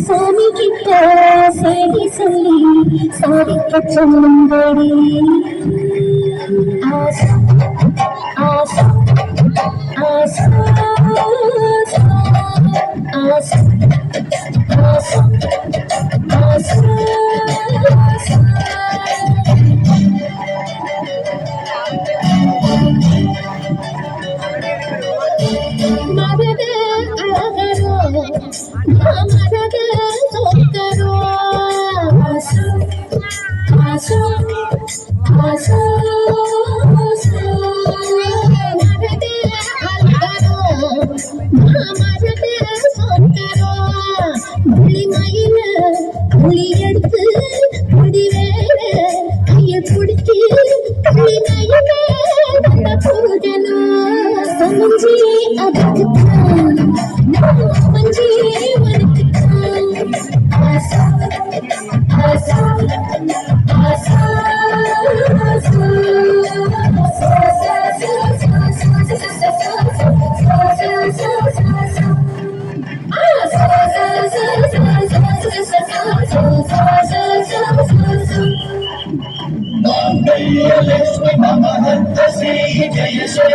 சாமி கிட்ட சேதி சொல்லி சாதிக்க சொல்லும்படி ஆசா ஆசா ஆசா ஆசா ஆசா ஆசா மரத அழகரோ மரத சொக்கரோ ஆசா ஆசா ஆசா மரத அழகரோ மரத சொக்கரோ புள்ளி மயில புள்ளி எடுத்து புடி வேற கைய பிடிச்சி புள்ளி மயில வந்த பூஜனோ சமஞ்சி அதுக்குத்தான் மஞ்சி உனக்குத்தான் ஆசா ஆசா ஆசா लक्ष्मी महंत श्री जय श्री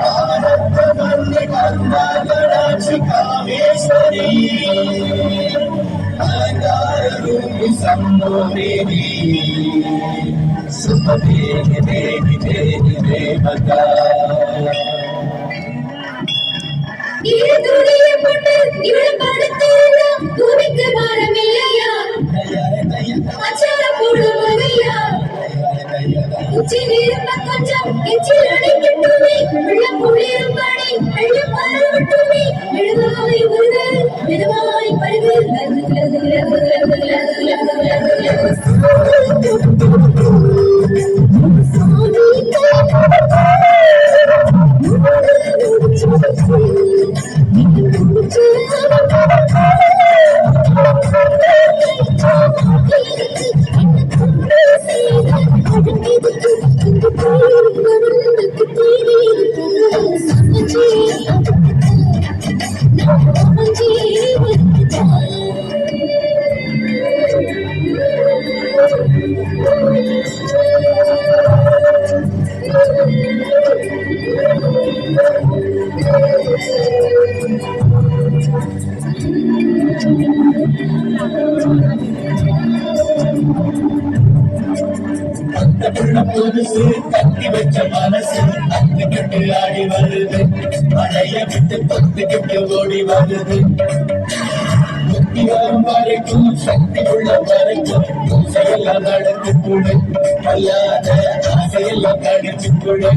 आनंद मल्लिका कामेश्वरी अलंकार रूप संबोधिनी सुख देहि देहि देहि देवता ये दुनिया पट इवड़ पड़तेला भूमिक भारमिल्लैया अचार पोडुवैया उच्ची नीरम्म कोंजम एच्चिल अडिकिट्टुमे उल्ल कुळिरुम्बडि अल्ल पालवट्टुमे मेडुवाई वरुदु मेडुवाई पडुदु புதுசு தட்டி வச்ச மனசு அத்துக்கிட்டு ஆடி வருது மழைய விட்டு பொத்துக்கிட்டு ஓடி வருது முக்தி வரும் வரைக்கும் சக்தி உள்ள வரைக்கும் பூசையெல்லாம் நடந்து கொடு அல்லாத ஆசையெல்லாம் கடிச்சு கொடு